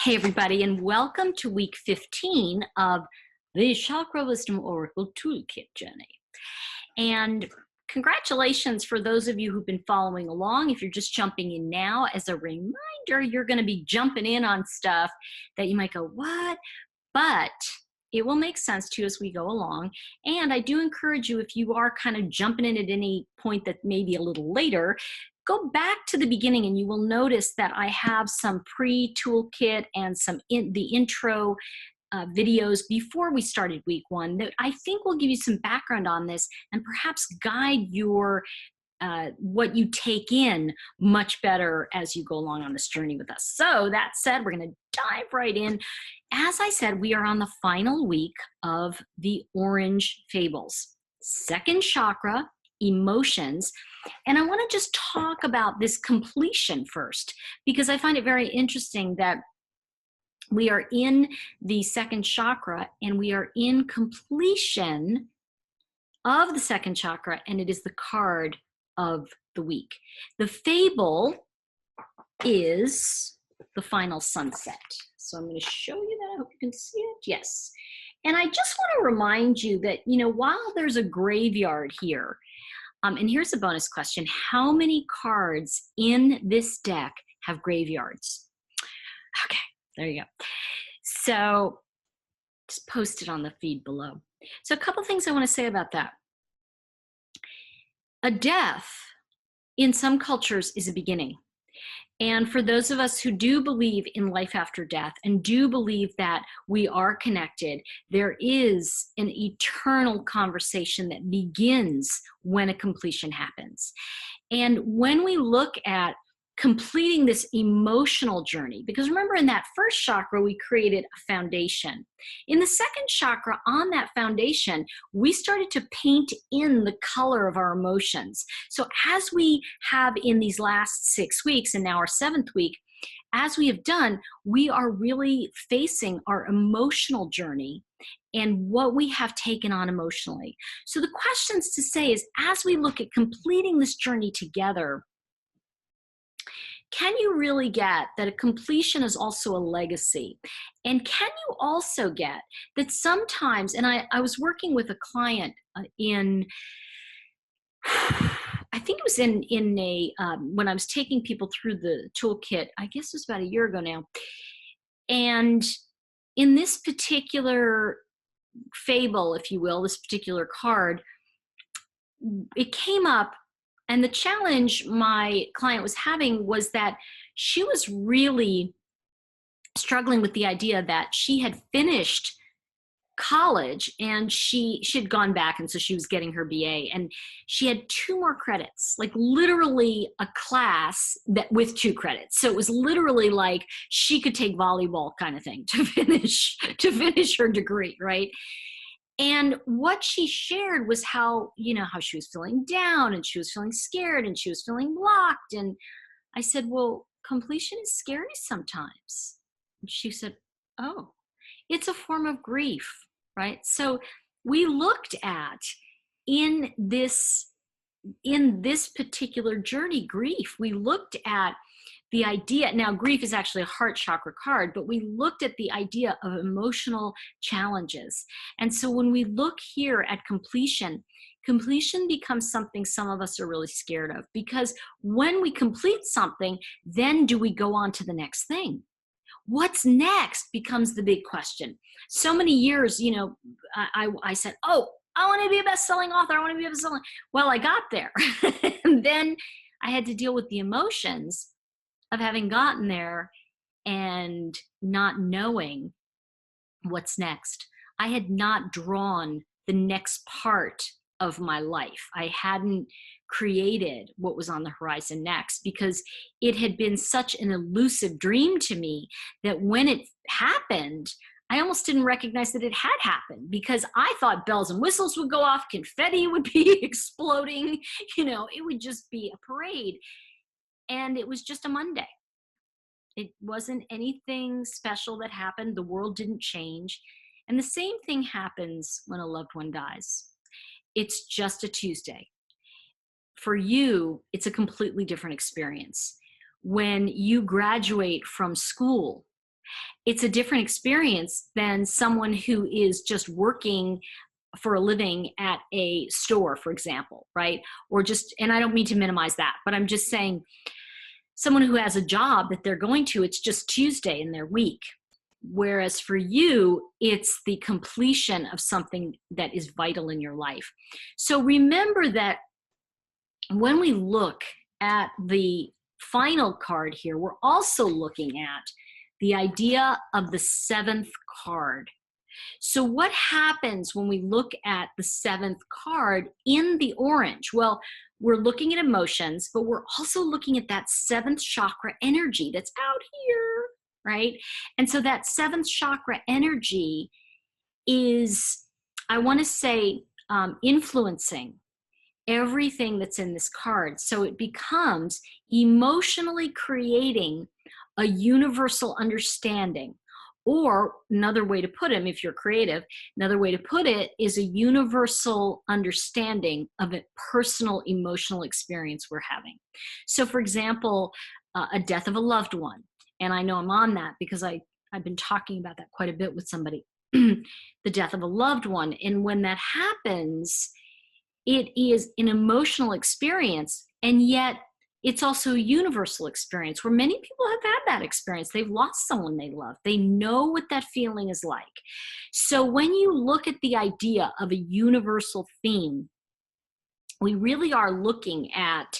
Hey everybody, and welcome to week 15 of the Chakra Wisdom Oracle Toolkit journey. And congratulations for those of you who've been following along. If you're just jumping in now, as a reminder, you're going to be jumping in on stuff that you might go, what? But it will make sense to you as we go along. And I do encourage you, if you are kind of jumping in at any point that may be a little later, go back to the beginning and you will notice that I have some pre-toolkit and some the intro videos before we started week one that I think will give you some background on this and perhaps guide your what you take in much better as you go along on this journey with us. So that said, we're going to dive right in. As I said, we are on the final week of the Orange Fables, second chakra, emotions. And I want to just talk about this completion first, because I find it very interesting that we are in the second chakra and we are in completion of the second chakra, and it is the card of the week. The fable is the final sunset. So I'm going to show you that. I hope you can see it. Yes. And I just want to remind you that, you know, while there's a graveyard here, and here's a bonus question: how many cards in this deck have graveyards? Okay, there you go. So just post it on the feed below. So a couple things I want to say about that. A death in some cultures is a beginning. And for those of us who do believe in life after death and do believe that we are connected, there is an eternal conversation that begins when a completion happens. And when we look at completing this emotional journey, because remember, in that first chakra, we created a foundation. In the second chakra, on that foundation, we started to paint in the color of our emotions. So as we have in these last 6 weeks, and now our 7th week, as we have done, we are really facing our emotional journey and what we have taken on emotionally. So the questions to say is, as we look at completing this journey together, can you really get that a completion is also a legacy? And can you also get that sometimes, and I was working with a client in, I think it was in a, when I was taking people through the toolkit, I guess it was about a year ago now. And in this particular fable, if you will, this particular card, it came up. And the challenge my client was having was that she was really struggling with the idea that she had finished college and she had gone back, and so she was getting her BA, and she had 2 more credits, like literally a class that with 2 credits. So it was literally like she could take volleyball kind of thing to finish her degree, right? And what she shared was how, you know, how she was feeling down and she was feeling scared and she was feeling blocked. And I said, well, completion is scary sometimes. And she said, oh, it's a form of grief, right? So we looked at in this particular journey, grief, we looked at the idea. Now, grief is actually a heart chakra card, but we looked at the idea of emotional challenges. And so when we look here at completion becomes something some of us are really scared of, because when we complete something, then do we go on to the next thing? What's next becomes the big question. So many years, you know, I said, oh, I want to be a best-selling author. I want to be a best-selling. Well, I got there. And then I had to deal with the emotions of having gotten there and not knowing what's next. I had not drawn the next part of my life. I hadn't created what was on the horizon next, because it had been such an elusive dream to me that when it happened, I almost didn't recognize that it had happened, because I thought bells and whistles would go off, confetti would be exploding, you know, it would just be a parade. And it was just a Monday. It wasn't anything special that happened. The world didn't change. And the same thing happens when a loved one dies. It's just a Tuesday. For you, it's a completely different experience. When you graduate from school It's a different experience than someone who is just working for a living at a store, for example, right? Or just, and I don't mean to minimize that, but I'm just saying someone who has a job that they're going to, it's just Tuesday in their week. Whereas for you, it's the completion of something that is vital in your life. So remember that when we look at the final card here, we're also looking at the idea of the seventh card. So what happens when we look at the seventh card in the orange? Well, we're looking at emotions, but we're also looking at that seventh chakra energy that's out here, right? And so that seventh chakra energy is, I want to say, influencing everything that's in this card. So it becomes emotionally creating a universal understanding. Or another way to put it, if you're creative, another way to put it is a universal understanding of a personal emotional experience we're having. So for example, a death of a loved one. And I know I'm on that because I've been talking about that quite a bit with somebody, the death of a loved one. And when that happens, it is an emotional experience, and yet it's also a universal experience where many people have had that experience. They've lost someone they love. They know what that feeling is like. So when you look at the idea of a universal theme, we really are looking at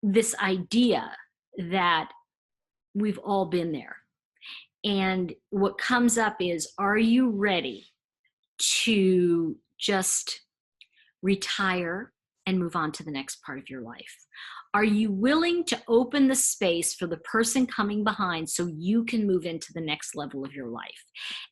this idea that we've all been there. And what comes up is, are you ready to just retire and move on to the next part of your life? Are you willing to open the space for the person coming behind so you can move into the next level of your life?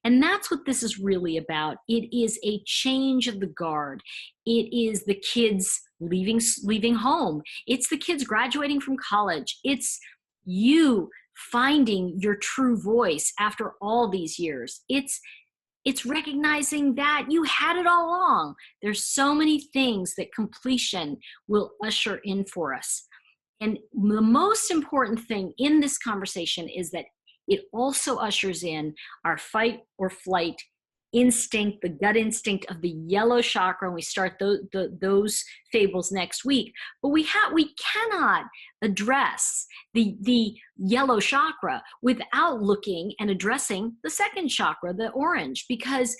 And that's what this is really about. It is a change of the guard. It is the kids leaving home. It's the kids graduating from college. It's you finding your true voice after all these years. It's recognizing that you had it all along. There's so many things that completion will usher in for us. And the most important thing in this conversation is that it also ushers in our fight or flight instinct, the gut instinct of the yellow chakra, and we start those fables next week. But we cannot address the yellow chakra without looking and addressing the second chakra, the orange, because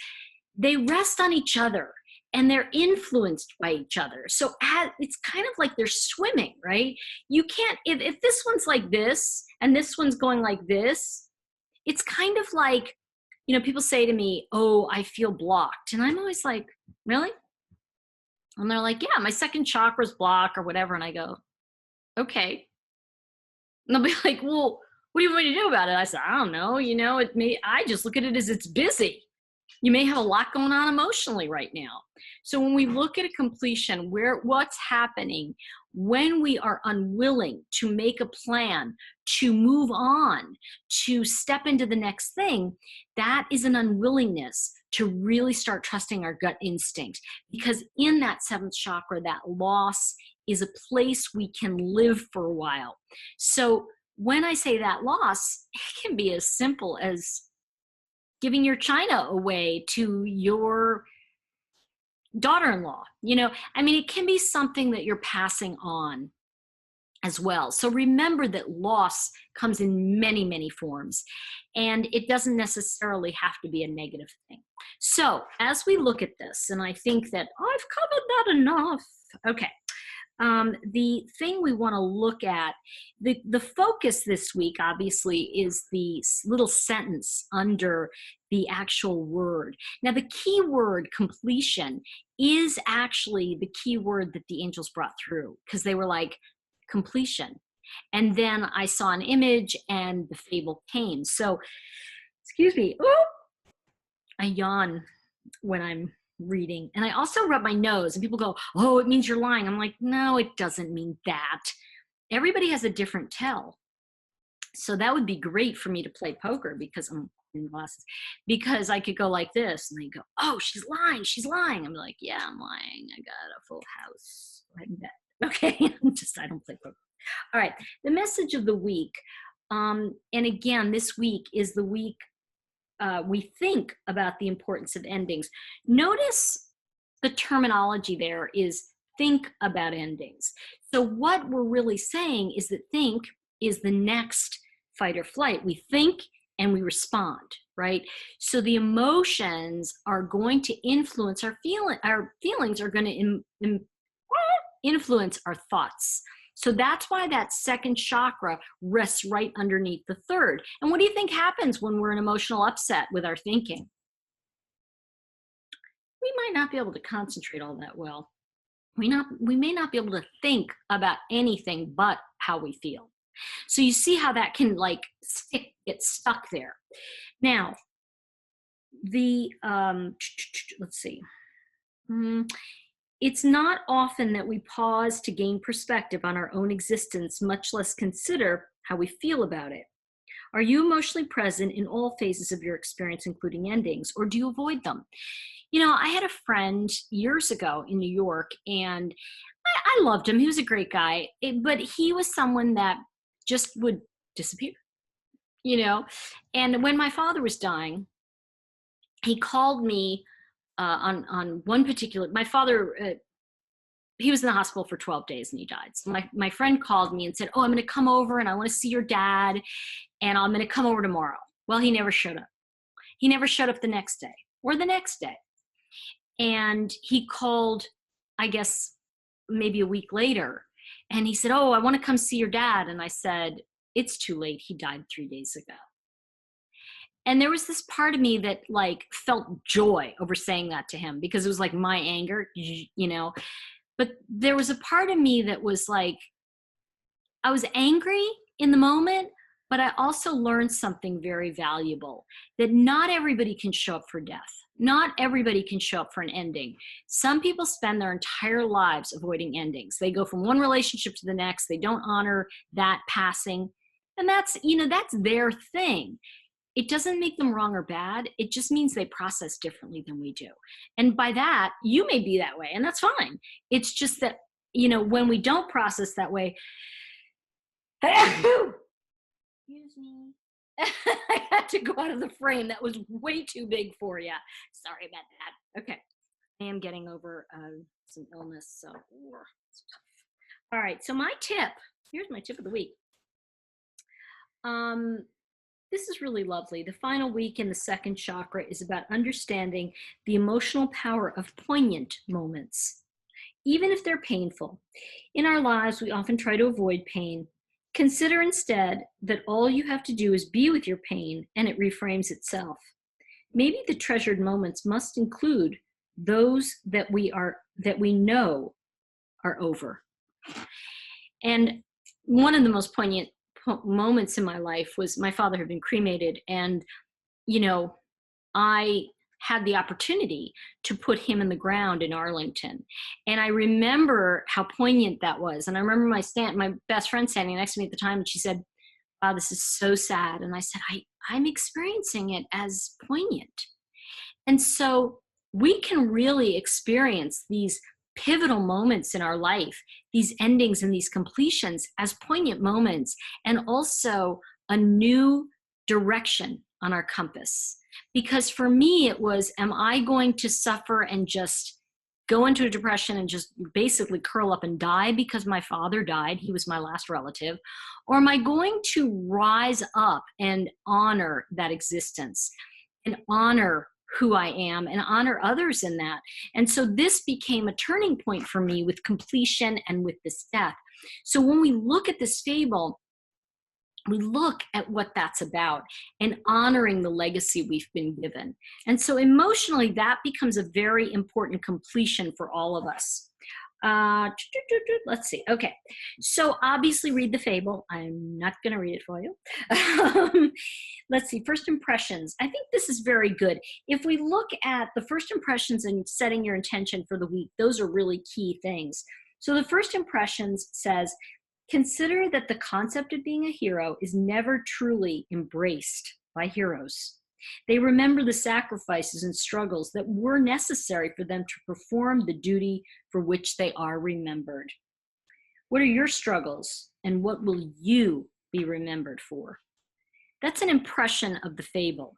they rest on each other and they're influenced by each other. So it's kind of like they're swimming, right? You can't, if this one's like this and this one's going like this, it's kind of like, you know, people say to me, oh, I feel blocked. And I'm always like, really? And they're like, yeah, my second chakra's blocked or whatever. And I go, okay. And they'll be like, well, what do you want me to do about it? I said, I don't know. You know, I just look at it as it's busy. You may have a lot going on emotionally right now. So when we look at a completion, what's happening when we are unwilling to make a plan, to move on, to step into the next thing, that is an unwillingness to really start trusting our gut instinct. Because in that seventh chakra, that loss is a place we can live for a while. So when I say that loss, it can be as simple as giving your china away to your daughter-in-law. You know, I mean, it can be something that you're passing on as well. So remember that loss comes in many, many forms, and it doesn't necessarily have to be a negative thing. So as we look at this, and I think that I've covered that enough. Okay. The thing we want to look at, the focus this week, obviously, is the little sentence under the actual word. Now, the key word completion is actually the key word that the angels brought through, because they were like, completion. And then I saw an image and the fable came. So, excuse me, I yawn when I'm reading. And I also rub my nose, and people go, oh, it means you're lying. I'm like, no, it doesn't mean that. Everybody has a different tell. So that would be great for me to play poker, because I'm in glasses, because I could go like this and they go, oh, she's lying. She's lying. I'm like, yeah, I'm lying. I got a full house. Go ahead and bet. Okay. I don't play poker. All right. The message of the week. And again, this week is the week we think about the importance of endings. Notice the terminology there is think about endings. So what we're really saying is that think is the next fight or flight. We think and we respond, right? So the emotions are going to influence our feelings are going to influence our thoughts. So that's why that second chakra rests right underneath the third. And what do you think happens when we're in emotional upset with our thinking? We might not be able to concentrate all that well. We may not be able to think about anything but how we feel. So you see how that can like get stuck there. Now, let's see. It's not often that we pause to gain perspective on our own existence, much less consider how we feel about it. Are you emotionally present in all phases of your experience, including endings, or do you avoid them? You know, I had a friend years ago in New York, and I loved him. He was a great guy, but he was someone that just would disappear, you know? And when my father was dying, he called me on one particular, my father, he was in the hospital for 12 days and he died. So my friend called me and said, oh, I'm going to come over and I want to see your dad and I'm going to come over tomorrow. Well, he never showed up. He never showed up the next day or the next day. And he called, I guess, maybe a week later. And he said, oh, I want to come see your dad. And I said, it's too late. He died 3 days ago. And there was this part of me that like felt joy over saying that to him because it was like my anger, you know. But there was a part of me that was like, I was angry in the moment, but I also learned something very valuable, that not everybody can show up for death. Not everybody can show up for an ending. Some people spend their entire lives avoiding endings. They go from one relationship to the next. They don't honor that passing. And that's, you know, that's their thing. It doesn't make them wrong or bad. It just means they process differently than we do. And by that, you may be that way, and that's fine. It's just that, you know, when we don't process that way, excuse me. I had to go out of the frame. That was way too big for you. Sorry about that. Okay. I am getting over some illness, so it's tough. All right. So my tip, here's my tip of the week. This is really lovely. The final week in the second chakra is about understanding the emotional power of poignant moments, even if they're painful. In our lives, we often try to avoid pain. Consider instead that all you have to do is be with your pain and it reframes itself. Maybe the treasured moments must include those that we know are over. And one of the most poignant moments in my life was my father had been cremated, and you know, I had the opportunity to put him in the ground in Arlington, and I remember how poignant that was. And I remember my best friend standing next to me at the time, and she said, wow, this is so sad. And I said, I'm experiencing it as poignant. And so we can really experience these pivotal moments in our life, these endings and these completions as poignant moments, and also a new direction on our compass. Because for me, it was, am I going to suffer and just go into a depression and just basically curl up and die because my father died? He was my last relative. Or am I going to rise up and honor that existence and honor who I am and honor others in that? And so this became a turning point for me with completion and with this death. So when we look at this fable, we look at what that's about and honoring the legacy we've been given. And so emotionally, that becomes a very important completion for all of us. Let's see. Okay. So obviously read the fable. I'm not going to read it for you. Let's see. First impressions. I think this is very good. If we look at the first impressions and setting your intention for the week, those are really key things. So the first impressions says, consider that the concept of being a hero is never truly embraced by heroes. They remember the sacrifices and struggles that were necessary for them to perform the duty for which they are remembered. What are your struggles, and what will you be remembered for? That's an impression of the fable.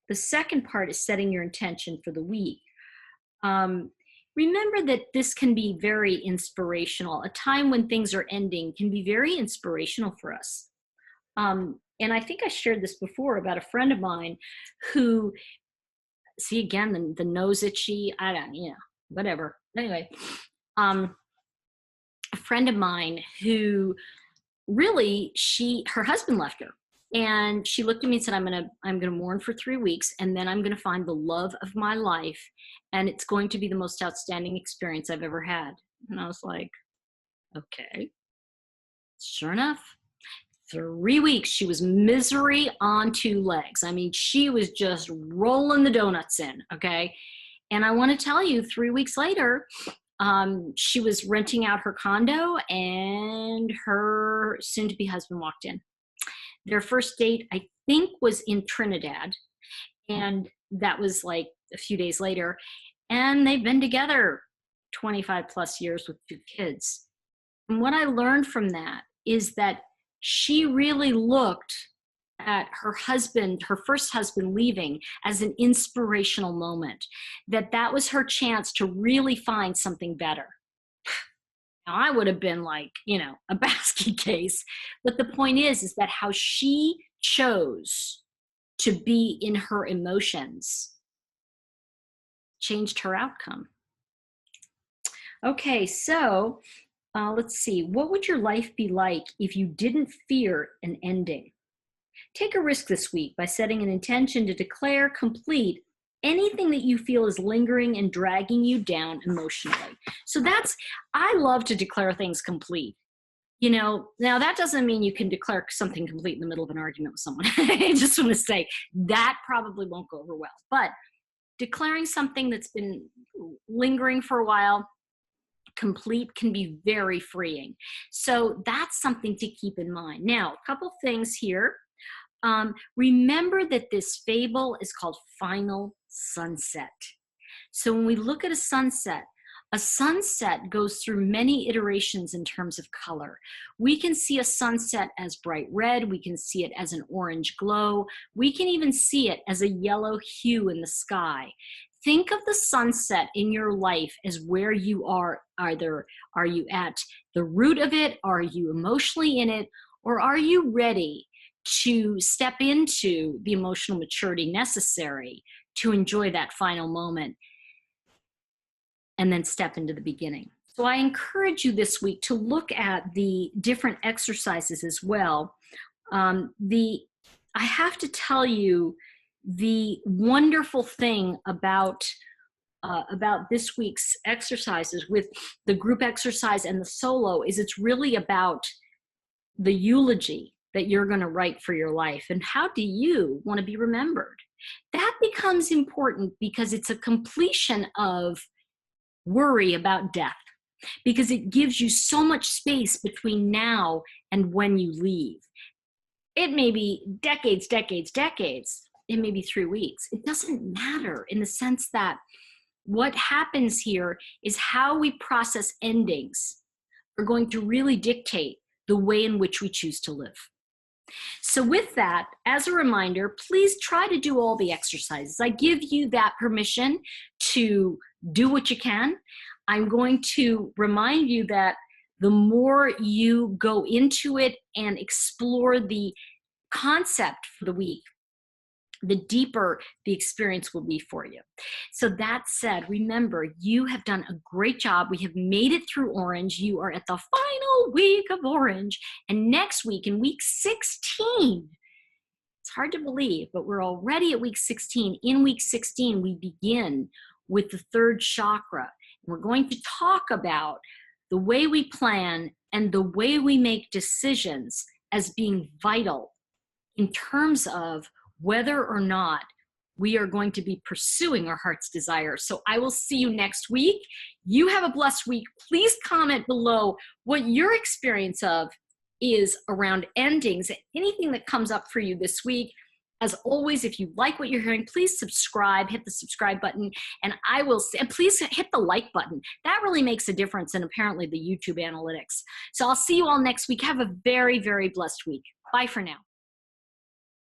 The second part is setting your intention for the week. Remember that this can be very inspirational. A time when things are ending can be very inspirational for us. And I think I shared this before about a friend of mine who, see again, the nose itchy, I don't, whatever. Anyway, a friend of mine who really, her husband left her. And she looked at me and said, I'm gonna mourn for 3 weeks, and then I'm gonna find the love of my life, and it's going to be the most outstanding experience I've ever had. And I was like, okay. Sure enough, 3 weeks, she was misery on 2 legs. I mean, she was just rolling the donuts in, okay? And I want to tell you, 3 weeks later, she was renting out her condo, and her soon-to-be husband walked in. Their first date, I think, was in Trinidad, and that was like a few days later. And they've been together 25 plus years with 2 kids. And what I learned from that is that she really looked at her husband, her first husband leaving, as an inspirational moment, that was her chance to really find something better. Now, I would have been like, a basket case. But the point is that how she chose to be in her emotions changed her outcome. Okay, so let's see. What would your life be like if you didn't fear an ending? Take a risk this week by setting an intention to declare complete anything that you feel is lingering and dragging you down emotionally. So I love to declare things complete. Now that doesn't mean you can declare something complete in the middle of an argument with someone. I just want to say that probably won't go over well. But declaring something that's been lingering for a while, complete, can be very freeing. So that's something to keep in mind. Now, a couple things here. Remember that this fable is called Final Sunset. So when we look at a sunset goes through many iterations in terms of color. We can see a sunset as bright red. We can see it as an orange glow. We can even see it as a yellow hue in the sky. Think of the sunset in your life as where you are. Either are you at the root of it? Are you emotionally in it? Or are you ready to step into the emotional maturity necessary to enjoy that final moment and then step into the beginning? So I encourage you this week to look at the different exercises as well. I have to tell you, the wonderful thing about this week's exercises with the group exercise and the solo is it's really about the eulogy that you're going to write for your life, and how do you want to be remembered. That becomes important because it's a completion of worry about death, because it gives you so much space between now and when you leave. It may be decades. It may be 3 weeks. It doesn't matter, in the sense that what happens here is how we process endings are going to really dictate the way in which we choose to live. So with that, as a reminder, please try to do all the exercises. I give you that permission to do what you can. I'm going to remind you that the more you go into it and explore the concept for the week, the deeper the experience will be for you. So that said, remember, you have done a great job. We have made it through Orange. You are at the final week of Orange. And next week, in week 16, it's hard to believe, but we're already at week 16. In week 16, we begin with the 3rd chakra. We're going to talk about the way we plan and the way we make decisions as being vital in terms of whether or not we are going to be pursuing our heart's desire. So I will see you next week. You have a blessed week. Please comment below what your experience of is around endings, anything that comes up for you this week. As always, if you like what you're hearing, please subscribe, hit the subscribe button, and I will say, and please hit the like button. That really makes a difference in apparently the YouTube analytics. So I'll see you all next week. Have a very, very blessed week. Bye for now.